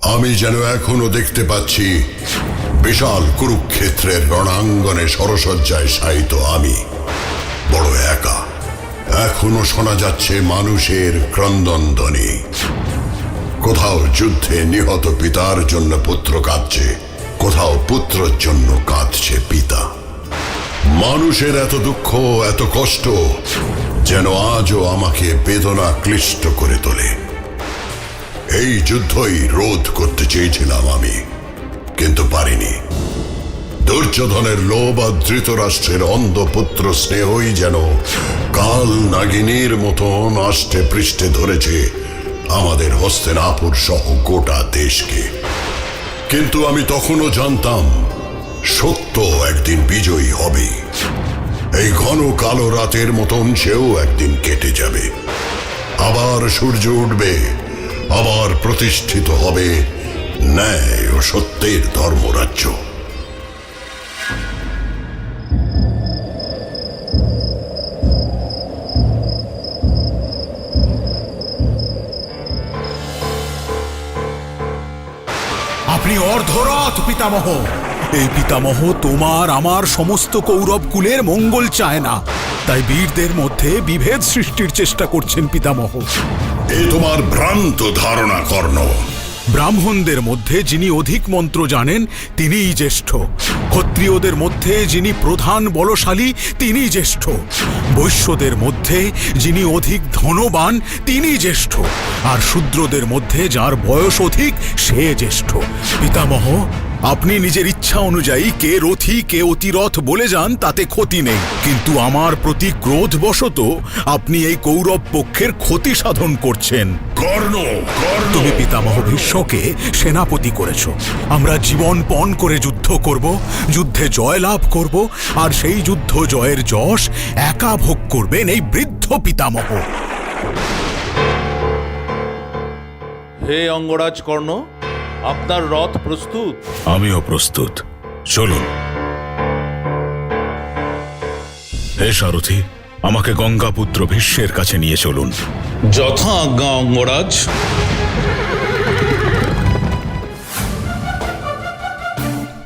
আমি যেন এখনো দেখতে পাচ্ছি বিশাল কুরুক্ষেত্রের রণাঙ্গনে সরসজ্জায় শায়িত আমি, বড় একা। এখনো শোনা যাচ্ছে মানুষের ক্রন্দনধ্বনি। কোথাও যুদ্ধে নিহত পিতার জন্য পুত্র কাঁদছে, কোথাও পুত্রের জন্য কাঁদছে পিতা। মানুষের এত দুঃখ, এত কষ্ট যেন আজও আমাকে বেদনা ক্লিষ্ট করে তোলে। এই যুদ্ধই রোধ করতে চেয়েছিলাম আমি, কিন্তু পারিনি। দুর্যোধনের লোভ আর ধৃতরাষ্ট্রের অন্ধপুত্র স্নেহই যেন কাল নাগিনীর মতন আষ্টে পৃষ্ঠে ধরেছে আমাদের হস্তিনাপুর সহ গোটা দেশকে। কিন্তু আমি তখনও জানতাম সত্য একদিন বিজয়ী হবে। এই ঘন কালো রাতের মতন সেও একদিন কেটে যাবে, আবার সূর্য উঠবে, আবার প্রতিষ্ঠিত হবে ন্যায় ও সত্যের ধর্মরাজ্য। আপনি অর্ধরথ পিতামহ। এই পিতামহ তোমার আমার সমস্ত কৌরব কুলের মঙ্গল চায় না, তাই বীরদের মধ্যে বিভেদ সৃষ্টির চেষ্টা করছেন পিতামহ। এ তোমার ভ্রান্ত ধারণা কর্ণ। ব্রাহ্মণদের মধ্যে যিনি অধিক মন্ত্র জানেন তিনিই জ্যেষ্ঠ, ক্ষত্রিয়দের মধ্যে যিনি প্রধান বলশালী তিনি জ্যেষ্ঠ, বৈশ্যদের মধ্যে যিনি অধিক ধনবান তিনি জ্যেষ্ঠ, আর শূদ্রদের মধ্যে যার বয়স অধিক সে জ্যেষ্ঠ। পিতামহ, আপনি নিজের ইচ্ছা অনুযায়ী কে রথী কে অতিরথ বলে যান, তাতে ক্ষতি নেই, কিন্তু আমার প্রতি ক্রোধবশত আপনি এই কৌরব পক্ষের ক্ষতি সাধন করছেন। কর্ণ, তুমি পিতামহ ভীষ্মকে সেনাপতি করেছ। আমরা জীবন পণ করে যুদ্ধ করব, যুদ্ধে জয়লাভ করব, আর সেই যুদ্ধ জয়ের যশ একা ভোগ করবেন এই বৃদ্ধ পিতামহ। হে অঙ্গরাজ কর্ণ, আপনার রথ প্রস্তুত? আমিও প্রস্তুত, চলুন। হে সারথি, আমাকে গঙ্গাপুত্র ভীষ্মের কাছে নিয়ে চলুন। যথা আজ্ঞা অঙ্গরাজ।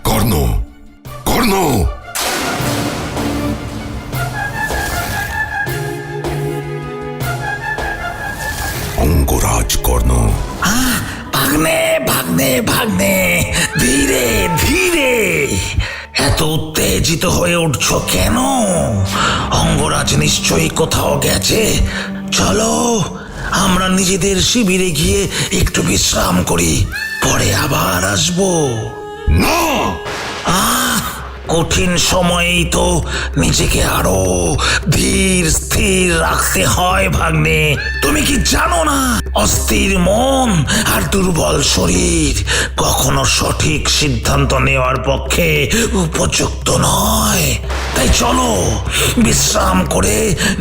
কর্ণ, কর্ণ! অঙ্গরাজ কর্ণ। ভাগ্নে ভাগ্নে ভাগ্নে, ধীরে ধীরে। এত উত্তেজিত হয়ে উঠছো কেন? অঙ্গরাজ নিশ্চয়ই কোথাও গেছে। চলো আমরা নিজেদের শিবিরে গিয়ে একটু বিশ্রাম করি, পরে আবার আসবো। না! কঠিন সময়েই তো নিজেকে আরো ধীর স্থির রাখতে হয় ভাগ্নে। তুমি কি জানো না, অস্থির মন আর দুর্বল শরীর কখনো সঠিক সিদ্ধান্ত নেওয়ার পক্ষে উপযুক্ত নয়। তাই চলো বিশ্রাম করে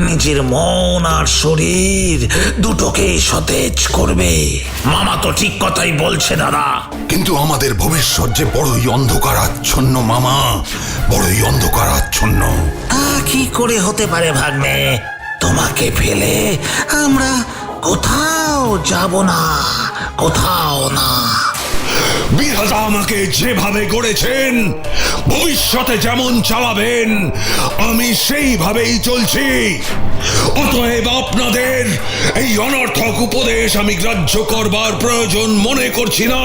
নিজের মন আর শরীর দুটোকেই সতেজ করবে। মামা তো ঠিক কথাই বলছে দাদা। কিন্তু আমাদের ভবিষ্যৎ যে বড়ই অন্ধকারাচ্ছন্ন মামা, বড়ই অন্ধকারাচ্ছন্ন। তা কি করে হতে পারে ভাগ্নে? তোমাকে ফেলে আমরা কোথাও যাব না, কোথাও না। বিধাতা আমাকে যেভাবে গড়েছেন, ভবিষ্যতে যেমন চালাবেন, আমি সেইভাবেই চলছি। অতএব আপনাদের এই অনর্থক উপদেশ আমি গ্রাহ্য করবার প্রয়োজন মনে করছি না।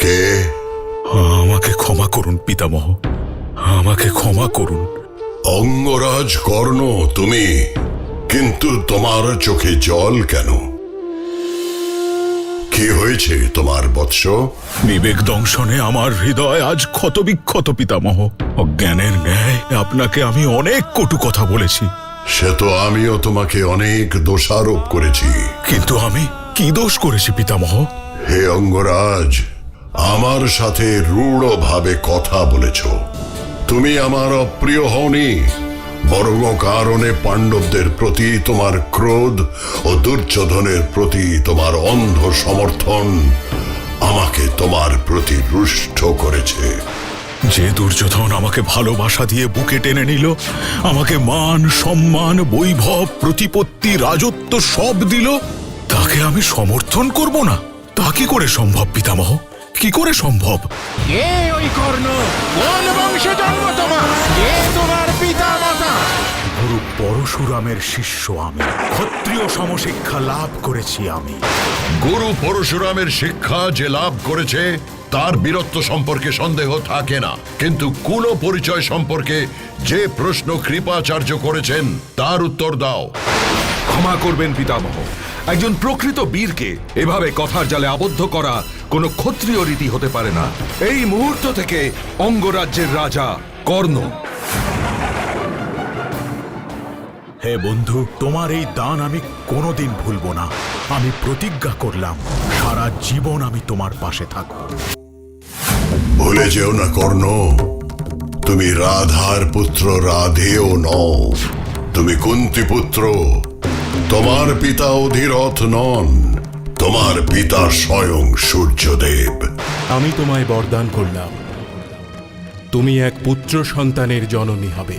কে? আমাকে ক্ষমা করুন পিতামহ, আমাকে ক্ষমা করুন। অঙ্গরাজ কর্ণ তুমি? কিন্তু তোমার চোখে জল কেন? কি হয়েছে তোমার বৎস? বিবেক দংশনে আমার হৃদয় আজ ক্ষতবিক্ষত পিতামহ। অজ্ঞানের ন্যায় আপনাকে আমি অনেক কটু কথা বলেছি। সে তো আমিও তোমাকে অনেক দোষারোপ করেছি। কিন্তু আমি কি দোষ করেছি পিতামহ? হে অঙ্গরাজ, আমার সাথে রূঢ়ভাবে কথা বলেছ। তুমি আমার অপ্রিয় হওনি, বরং কারণে পাণ্ডবদের প্রতি তোমার ক্রোধ ও দুর্যোধনের প্রতি তোমার অন্ধ সমর্থন আমাকে তোমার প্রতি রুষ্ট করেছে। যে দুর্যোধন আমাকে ভালোবাসা দিয়ে বুকে টেনে নিল, আমাকে মান সম্মান বৈভব প্রতিপত্তি রাজত্ব সব দিল, তাকে আমি সমর্থন করব না? তা কি করে সম্ভব পিতামহ? কি করে সম্ভব? কে ওই কর্ণ? কোন বংশে জন্ম তোমার? কে তোমার পিতা মাতা? গুরু পরশুরামের শিষ্য আমি, ক্ষত্রিয় সমশিক্ষা লাভ করেছি আমি। গুরু পরশুরামের শিক্ষা যে লাভ করেছে তার বীরত্ব সম্পর্কে সন্দেহ থাকে না, কিন্তু কুল পরিচয় সম্পর্কে যে প্রশ্ন কৃপাচার্য করেছেন তার উত্তর দাও। ক্ষমা করবেন পিতামহ, একজন প্রকৃত বীরকে এভাবে কথার জালে আবদ্ধ করা কোনো ক্ষত্রিয় রীতি হতে পারে না। এই মুহূর্ত থেকে অঙ্গরাজ্যের রাজা কর্ণ। হে বন্ধু, তোমার এই দান আমি কোনোদিন ভুলব না। আমি প্রতিজ্ঞা করলাম সারা জীবন আমি তোমার পাশে থাকব। ভুলে যেও না কর্ণ, তুমি রাধার পুত্র রাধেও নও, তুমি কুন্তি পুত্র। তোমার পিতা অধিরথ নন, তোমার পিতা স্বয়ং সূর্যদেব। আমি তোমায় বরদান করলাম, তুমি এক পুত্র সন্তানের জননী হবে।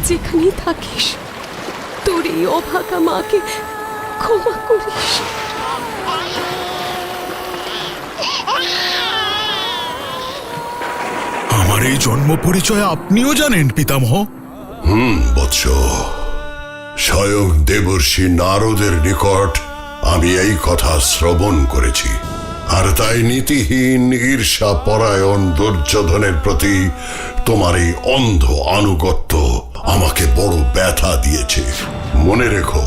যেখানেই থাকিস তোর এই অভাগা মাকে ক্ষমা করিস। আমার এই জন্ম পরিচয় আপনিও জানেন পিতামহ? বৎস, স্বয়ং দেবর্ষি নারদের নিকট আমি এই কথা শ্রবণ করেছি, আর তাই নীতিহীন ঈর্ষা পরায়ণ দুর্যোধনের প্রতি তোমার এই অন্ধ আনুগত্য আমাকে বড় ব্যথা দিয়েছে। মনে রেখো,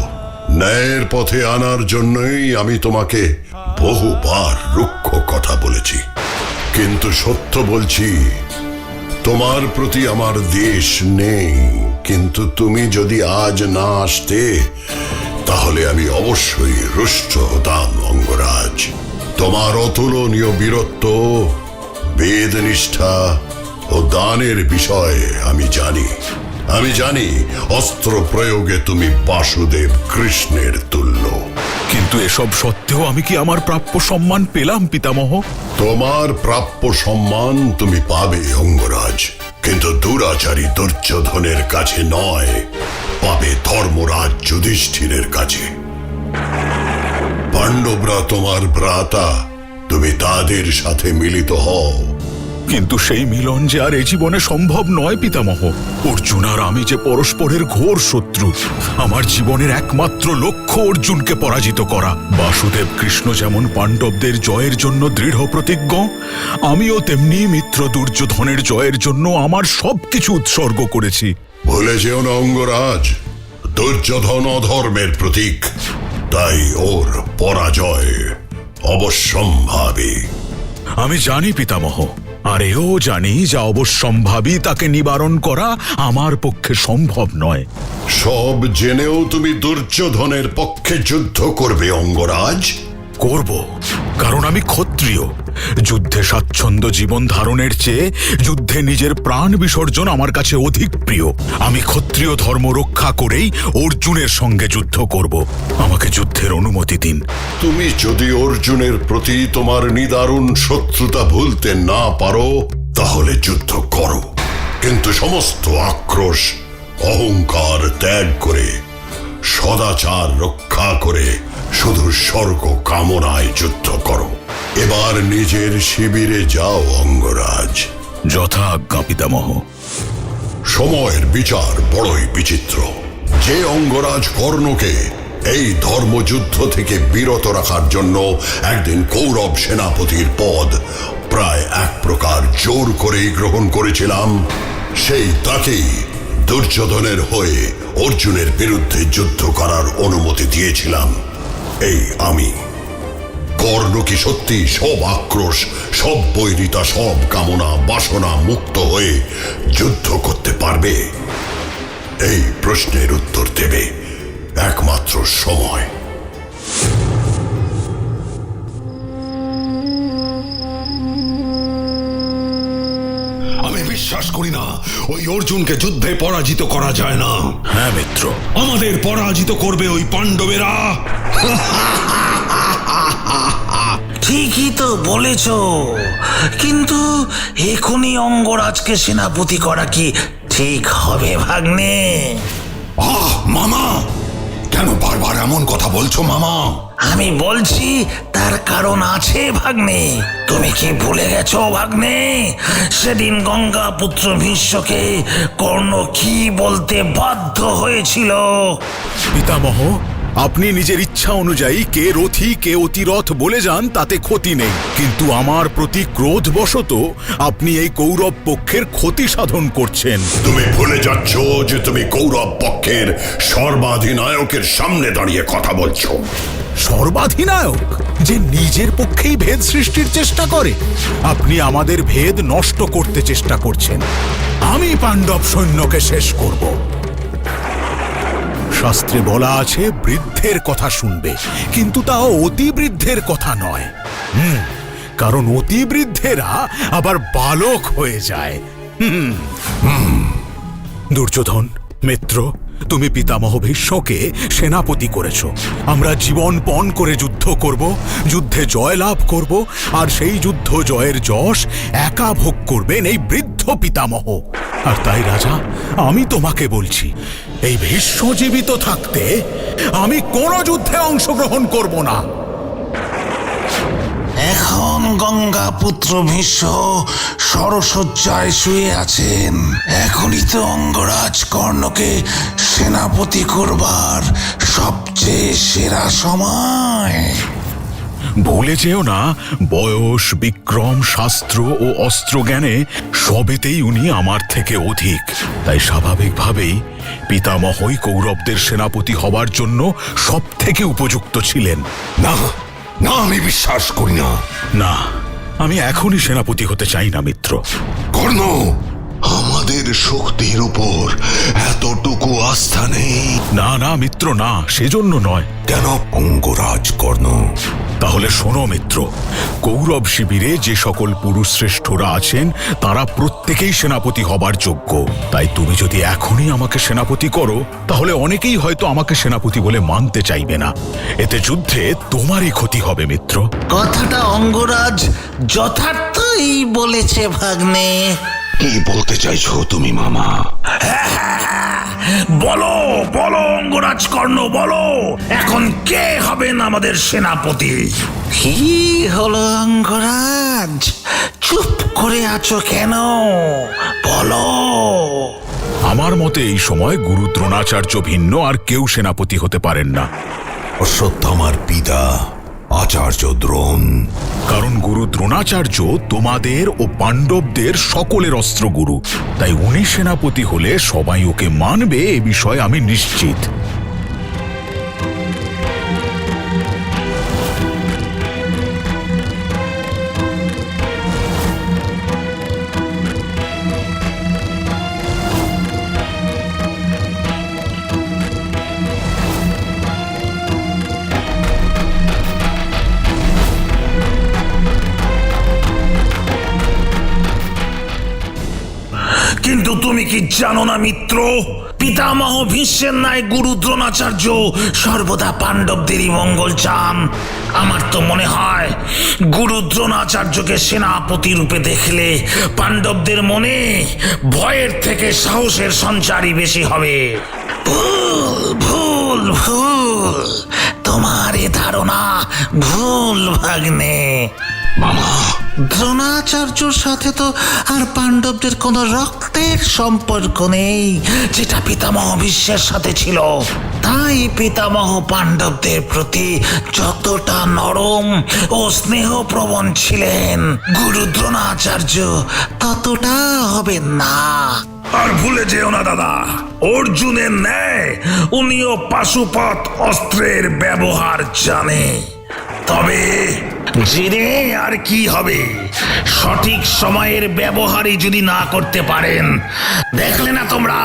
ন্যায়ের পথে আনার জন্যই আমি তোমাকে বহুবার রুক্ষ কথা বলেছি, কিন্তু সত্য বলছি, তোমার প্রতি আমার দ্বেষ নেই। কিন্তু তুমি যদি আজ না আসতে তাহলে আমি অবশ্যই রুষ্ট হতাম অঙ্গরাজ। তোমার অতুলনীয় বীরত্ব, বেদনিষ্ঠা ও দানের বিষয়ে আমি জানি অস্ত্র প্রয়োগে তুমি বাসুদেব কৃষ্ণের তুল্য। কিন্তু এসব সত্ত্বেও আমি কি আমার প্রাপ্য সম্মান পেলাম পিতামহ? তোমার প্রাপ্য সম্মান তুমি পাবে অঙ্গরাজ, কিন্তু দুরাচারী দুর্যোধনের কাছে নয়, পাবে ধর্মরাজ যুধিষ্ঠিরের কাছে। পাণ্ডবরা তোমার ভ্রাতা, তুমি তাদের সাথে মিলিত হও। কিন্তু সেই মিলন যে আর এই জীবনে সম্ভব নয় পিতামহ। অর্জুন আর আমি যে পরস্পরের ঘোর শত্রু। আমার জীবনের একমাত্র লক্ষ্য অর্জুনকে পরাজিত করা। বাসুদেব কৃষ্ণ যেমন পাণ্ডবদের জয়ের জন্য দৃঢ় প্রতিজ্ঞ, আমিও তেমনি মিত্র দুর্যোধনের জয়ের জন্য আমার সবকিছু উৎসর্গ করেছি। ভুলে যেও না অঙ্গরাজ, দুর্যোধন অধর্মের প্রতীক, তাই ওর পরাজয় অবশ্যম্ভাবী। আমি জানি পিতামহ, আর এও জানি যা অবশ্যম্ভাবী তাকে নিবারণ করা আমার পক্ষে সম্ভব নয়। সব জেনেও তুমি দুর্যোধনের পক্ষে যুদ্ধ করবে অঙ্গরাজ? করব, কারণ আমি ক্ষত্রিয়। যুদ্ধে স্বাচ্ছন্দ্য জীবন ধারণের চেয়ে যুদ্ধে নিজের প্রাণ বিসর্জন আমার কাছে অধিক প্রিয়। আমি ক্ষত্রিয় ধর্ম রক্ষা করেই অর্জুনের সঙ্গে যুদ্ধ করব। আমাকে যুদ্ধের অনুমতি দিন। তুমি যদি অর্জুনের প্রতি তোমার নিদারুণ শত্রুতা ভুলতে না পারো তাহলে যুদ্ধ করো, কিন্তু সমস্ত আক্রোশ অহংকার ত্যাগ করে, সদাচার রক্ষা করে শুধু স্বর্গ কামনায় যুদ্ধ করো। এবার নিজের শিবিরে যাও অঙ্গরাজ। যথা আজ্ঞা পিতামহ। সময়ের বিচার বড়ই বিচিত্র। যে অঙ্গরাজ কর্ণকে এই ধর্মযুদ্ধ থেকে বিরত রাখার জন্য একদিন কৌরব সেনাপতির পদ প্রায় এক প্রকার জোর করেই গ্রহণ করেছিলাম, সেই তাকেই দুর্যোধনের হয়ে অর্জুনের বিরুদ্ধে যুদ্ধ করার অনুমতি দিয়েছিলাম এই আমি। কর্ণ কি সত্যি সব আক্রোশ, সব বৈরিতা, সব কামনা বাসনা মুক্ত হয়ে যুদ্ধ করতে পারবে? এই প্রশ্নের উত্তর দেবে একমাত্র সময়। ওই অর্জুনকে যুদ্ধে পরাজিত করা যায় না। হ্যাঁ মিত্র, আমাদের পরাজিত করবে ওই পাণ্ডবেরা। ঠিকই তো বলেছ, কিন্তু এখনই অঙ্গরাজকে সেনাপতি করা কি ঠিক হবে ভাগ্নে? মামা, কেন বারবার এমন কথা বলছো মামা? আমি বলছি তার কারণ আছে ভাগ্নে। তুমি কি ভুলে গেছো ভাগ্নে, সেদিন গঙ্গা পুত্র ভীষ্মকে কর্ণ কি বলতে বাধ্য হয়েছিল? পিতামহ, আপনি নিজের ইচ্ছা অনুযায়ী কে রথী কে অতিরথ বলে যান, তাতে ক্ষতি নেই, কিন্তু আমার প্রতি ক্রোধবশত আপনি এই কৌরব পক্ষের ক্ষতি সাধন করছেন। তুমি ভুলে যাচ্ছ যে তুমি কৌরব পক্ষের সর্বাধিনায়কের সামনে দাঁড়িয়ে কথা বলছো। সর্বাধিনায়ক যে নিজের পক্ষেই ভেদ সৃষ্টির চেষ্টা করে? আপনি আমাদের ভেদ নষ্ট করতে চেষ্টা করছেন। আমি পাণ্ডব সৈন্যকে শেষ করব। শাস্ত্রে বলা আছে বৃদ্ধের কথা শুনবে, কিন্তু তাও অতি বৃদ্ধের কথা নয়। কারণ অতি বৃদ্ধেরা আবার বালক হয়ে যায়। দুর্যোধন মিত্র, তুমি পিতামহ ভীষ্মকে সেনাপতি করেছ। আমরা জীবন পণ করে যুদ্ধ করব, যুদ্ধে জয়লাভ করব, আর সেই যুদ্ধ জয়ের যশ একা ভোগ করবেন এই বৃদ্ধ পিতামহ। আর তাই রাজা, আমি তোমাকে বলছি, এই ভীষ্ম জীবিত থাকতে আমি কোনো যুদ্ধে অংশগ্রহণ করব না। এখন গঙ্গা পুত্র ভীষ্ম সরসজ্জায় শুয়ে আছেন। এখনই তো অঙ্গরাজ কর্ণকে সেনাপতি করবার সবচেয়ে সেরা সময়। ভুলে যেও না, বয়স, বিক্রম, শাস্ত্র ও অস্ত্র জ্ঞানে সবেতেই উনি আমার থেকে অধিক। তাই স্বাভাবিকভাবেই পিতামহই কৌরবদের সেনাপতি হবার জন্য সব থেকে উপযুক্ত ছিলেন। না না, আমি বিশ্বাস করি না। না, আমি এখনই সেনাপতি হতে চাই না মিত্র। কর্ণ, আমাদের শক্তির উপর এতটুকু আস্থা নেই। না না মিত্র, না, সেজন্য নয়। কেন অঙ্গরাজ কর্ণ? তাহলে শোনো মিত্র, কৌরব শিবিরে যে সকল পুরুষ শ্রেষ্ঠরা আছেন তারা প্রত্যেকেই সেনাপতি হবার যোগ্য। তাই তুমি যদি এখনই আমাকে সেনাপতি করো, তাহলে অনেকেই হয়তো আমাকে সেনাপতি বলে মানতে চাইবে না। এতে যুদ্ধে তোমারই ক্ষতি হবে মিত্র। কথাটা অঙ্গরাজ যথার্থই বলেছে ভাগ্নে। কি বলতে চাইছো তুমি মামা? বলো বলো অঙ্গরাজ কর্ণ, বলো এখন কে হবেন আমাদের সেনাপতি? কি হলো অঙ্গরাজ, চুপ করে আছো কেন? বলো। আমার মতে এই সময় গুরু দ্রোণাচার্য ভিন্ন আর কেউ সেনাপতি হতে পারেন না। অশ্বত্থামার পিতা আচার্য দ্রোণ। কারণ গুরু দ্রোণাচার্য তোমাদের ও পাণ্ডবদের সকলের অস্ত্রগুরু। তাই উনি সেনাপতি হলে সবাই ওকে মানবে, এ বিষয়ে আমি নিশ্চিত। কিন্তু তুমি কি জানো না মিত্র, পিতামহ ভীষ্মের ন্যায় গুরু দ্রোণাচার্য সর্বদা পাণ্ডবদেরই মঙ্গল চান। আমার তো মনে হয় গুরু দ্রোণাচার্যকে সেনাপতি রূপে দেখলে পাণ্ডবদের মনে ভয়ের থেকে সাহসের সঞ্চারই বেশি হবে। ভুল ভুল ভুল, তোমার এ ধারণা ভুল ভাগ্নে। মামা, দ্রোণাচার্যর সাথে তো আর পাণ্ডবদের কোনো রক্তের সম্পর্ক নেই, যেটা পিতামহ ভীষ্মের সাথে ছিল। তাই পিতামহ পাণ্ডবদের প্রতি যতটা নরম ও স্নেহপ্রবণ ছিলেন, গুরু দ্রোণাচার্য ততটা হবেন না। আর ভুলে যেও না দাদা, অর্জুনের ন্যায় উনিও পাশুপত অস্ত্রের ব্যবহার জানে। তবে জেনে আর কি হবে, সঠিক সময়ের ব্যবহারই যদি না করতে পারেন। দেখলে না তোমরা,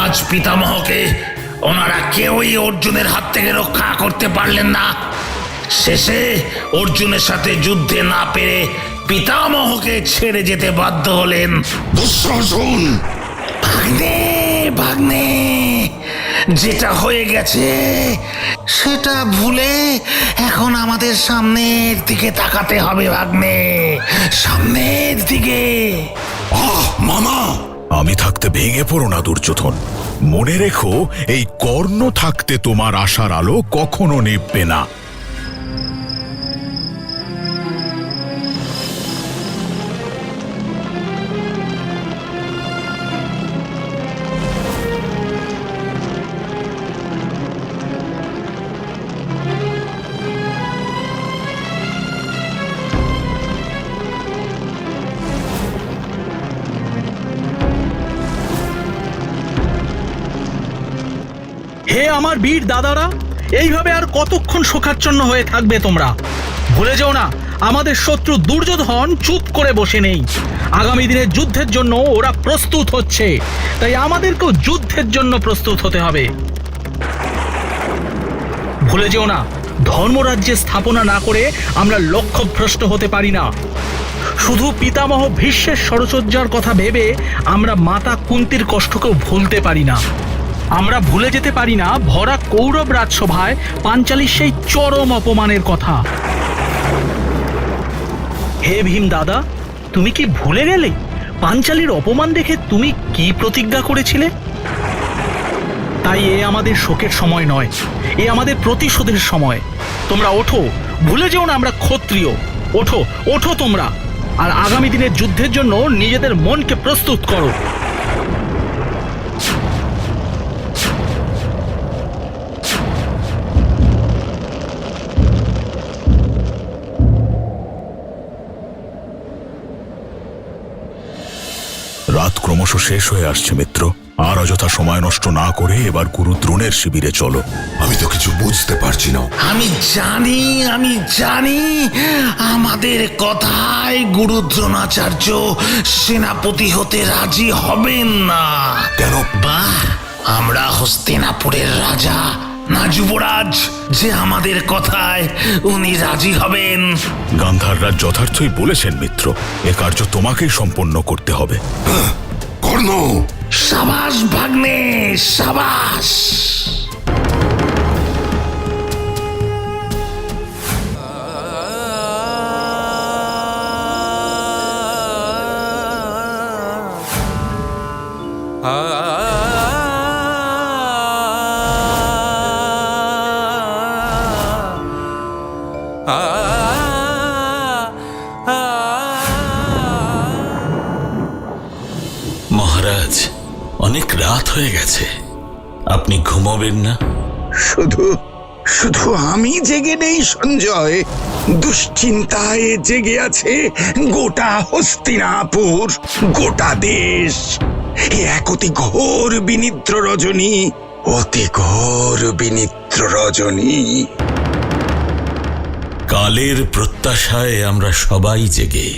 আজ পিতামহকে ওনারা কেউই অর্জুনের হাত থেকে রক্ষা করতে পারলেন না। শেষে অর্জুনের সাথে যুদ্ধে না পেরে পিতামহকে ছেড়ে যেতে বাধ্য হলেন। দুঃশাসন, ভাগ্নে ভাগ্নে, যেটা হয়ে গেছে সেটা ভুলে এখন আমাদের সামনের দিকে তাকাতে হবে ভাগ্নে, সামনের দিকে। মামা, আমি থাকতে ভেঙে পড়ো না দুর্যোধন। মনে রেখো, এই কর্ণ থাকতে তোমার আশার আলো কখনো নিভবে না। হে আমার বীর দাদারা, এইভাবে আর কতক্ষণ শোকাচ্ছন্ন হয়ে থাকবে তোমরা? ভুলে যেও না, আমাদের শত্রু দুর্যোধন চুপ করে বসে নেই। আগামী দিনের যুদ্ধের জন্য ওরা প্রস্তুত হচ্ছে, তাই আমাদেরকেও যুদ্ধের জন্য প্রস্তুত হতে হবে। ভুলে যেও না, ধর্মরাজ্যের স্থাপনা না করে আমরা লক্ষ্যভ্রষ্ট হতে পারি না। শুধু পিতামহ ভীষ্মের ষড়সজ্জার কথা ভেবে আমরা মাতা কুন্তির কষ্টকেও ভুলতে পারি না। আমরা ভুলে যেতে পারি না ভরা কৌরব রাজসভায় পাঞ্চালীর সেই চরম অপমানের কথা। হে ভীম দাদা, তুমি কি ভুলে গেলে পাঞ্চালীর অপমান দেখে তুমি কি প্রতিজ্ঞা করেছিলে? তাই এ আমাদের শোকের সময় নয়, এ আমাদের প্রতিশোধের সময়। তোমরা ওঠো, ভুলে যেও না আমরা ক্ষত্রিয়। ওঠো ওঠো তোমরা, আর আগামী দিনের যুদ্ধের জন্য নিজেদের মনকে প্রস্তুত করো। রাত ক্রমশ শেষ হয়ে আসছে মিত্র। আর অযথা সময় নষ্ট না করে এবার গুরু দ্রোণের শিবিরে চলো। আমি তো কিছু বুঝতে পারছি না। আমি জানি আমাদের কথায় গুরু দ্রোণাচার্য সেনাপতি হতে রাজি হবেন না। কেন? বাহ, আমরা হস্তিনাপুরের রাজা না যুবরাজ যে আমাদের কথায় উনি রাজি হবেন? গান্ধাররাজ যথার্থই বলেছেন মিত্র, এ কার্য তোমাকেই সম্পন্ন করতে হবে। কর্ণ! সাবাস ভাগ্নে, সাবাস। মহারাজ, অনেক রাত হয়ে গেছে, আপনি ঘুমাবেন না? শুধু আমি জেগে নেই সঞ্জয়, দুশ্চিন্তায় জেগে আছে গোটা হস্তিনাপুর, গোটা দেশ। এক অতি ঘোর বিনিদ্র রজনী, অতি ঘোর বিনিদ্র রজনী। কালের প্রত্যাশায় আমরা সবাই জেগে,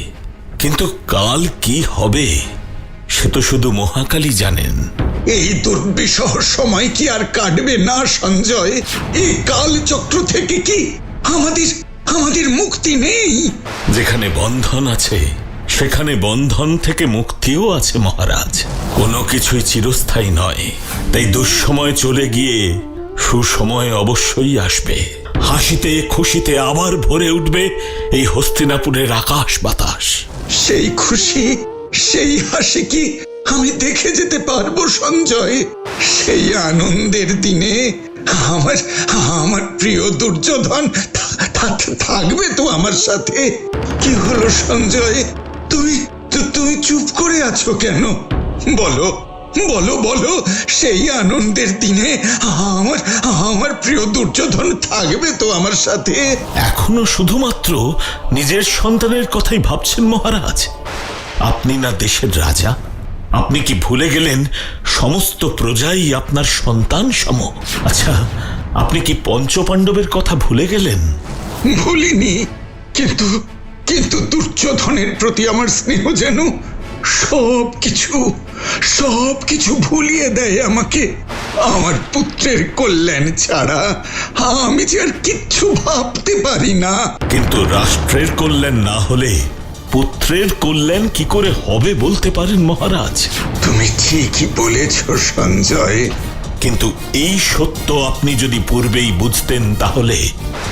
কিন্তু কাল কি হবে সে তো শুধু মহাকালী জানেন। এই দুর্বিষহ সময় কি আর কাটবে না সঞ্জয়? এই কালচক্র থেকে কি আমাদের মুক্তি নেই? যেখানে বন্ধন আছে সেখানে বন্ধন থেকে মুক্তিও আছে মহারাজ। কোনো কিছুই চিরস্থায়ী নয়, তাই দুঃসময় চলে গিয়ে সুসময় অবশ্যই আসবে। হাসিতে খুশিতে আবার ভরে উঠবে এই হস্তিনাপুরের আকাশ বাতাস। সেই খুশি, সেই হাসি কি আমি দেখে যেতে পারবো সঞ্জয়? সেই আনন্দের দিনে আমার প্রিয় দুর্যোধন থাকবে তো আমার সাথে? কি হলো সঞ্জয়, তুমি চুপ করে আছো কেন? বলো বলো বলো, সেই আনন্দের দিনে আমার প্রিয় দুর্যোধন থাকবে তো আমার সাথে? এখনো শুধুমাত্র নিজের সন্তানের কথাই ভাবছেন মহারাজ? আপনি না দেশের রাজা? আপনি কি ভুলে গেলেন সমস্ত প্রজাই আপনার সন্তান সম? আচ্ছা, আপনি কি পঞ্চপাণ্ডবের কথা ভুলে গেলেন? ভুলিনি, কিন্তু দুর্যোধনের প্রতি আমার স্নেহ যেন সবকিছু ভুলিয়ে দেয় আমাকে। আমার পুত্রের কল্যাণ ছাড়া আমি যে আর কিচ্ছু ভাবতে পারি না। কিন্তু রাষ্ট্রের কল্যাণ না হলে পুত্রের কল্যাণ কি করে হবে বলতে পারেন মহারাজ? তুমি ঠিকই বলেছ সঞ্জয়। কিন্তু এই সত্য আপনি যদি পূর্বেই বুঝতেন তাহলে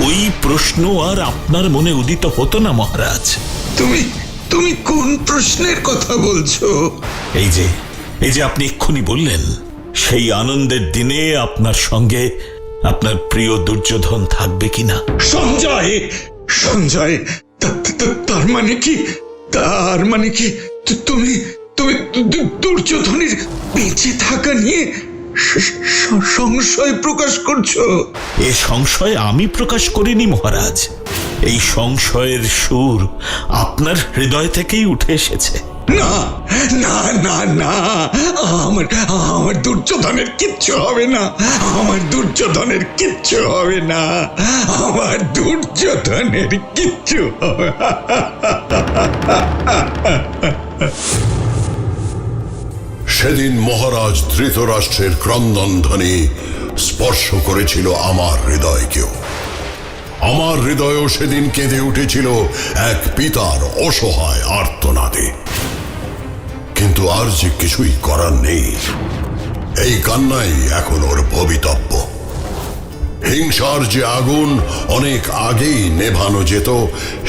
ওই প্রশ্ন আর আপনার মনে উদিত হতো না মহারাজ। তুমি তুমি কোন প্রশ্নের কথা বলছো? এই যে আপনি এক্ষুনি বললেন সেই আনন্দের দিনে আপনার সঙ্গে আপনার প্রিয় দুর্যোধন থাকবে কিনা। সঞ্জয়, সঞ্জয়, তার মানে কি, তার মানে কি তুমি তুমি দুর্যোধনের বেঁচে থাকা নিয়ে সংশয় প্রকাশ করছো? এ সংশয় আমি প্রকাশ করিনি মহারাজ। এই সংশয়ের সুর আপনার হৃদয় থেকেই উঠে এসেছে। না না না না, আমার দুর্যোধনের কিচ্ছু হবে না, আমার দুর্যোধনের কিচ্ছু হবে না, আমার দুর্যোধনের কিচ্ছু হবে না। সেদিন মহারাজ ধৃতরাষ্ট্রের ক্রন্দনধ্বনি স্পর্শ করেছিল আমার হৃদয়কেও। আমার হৃদয়ও সেদিন কেঁদে উঠেছিল এক পিতার অসহায় আর্তনাদে। কিন্তু আর যে কিছুই করার নেই, এই কান্নাই এখন ওর ভবিতব্য। হিংসার যে আগুন অনেক আগেই নেভানো যেত,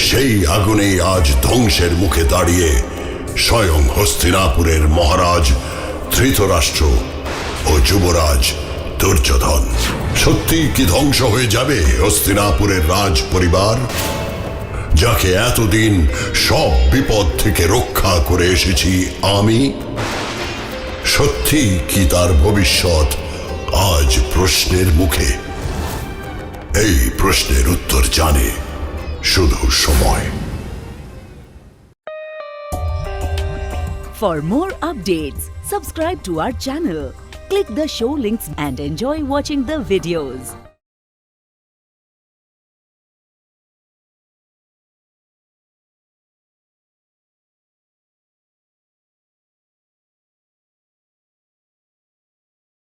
সেই আগুনেই আজ ধ্বংসের মুখে দাঁড়িয়ে স্বয়ং হস্তিনাপুরের মহারাজ ধৃতরাষ্ট্র ও যুবরাজ দুর্যোধন। সত্যি কি ধ্বংস হয়ে যাবে হস্তিনাপুরের রাজ পরিবার, যাকে এতদিন সব বিপদ থেকে রক্ষা করে এসেছি আমি? সত্যি কি তার ভবিষ্যৎ আজ প্রশ্নের মুখে? এই প্রশ্নের উত্তর জানে শুধু সময়। For more updates, subscribe to our channel, click the show links and enjoy watching the videos.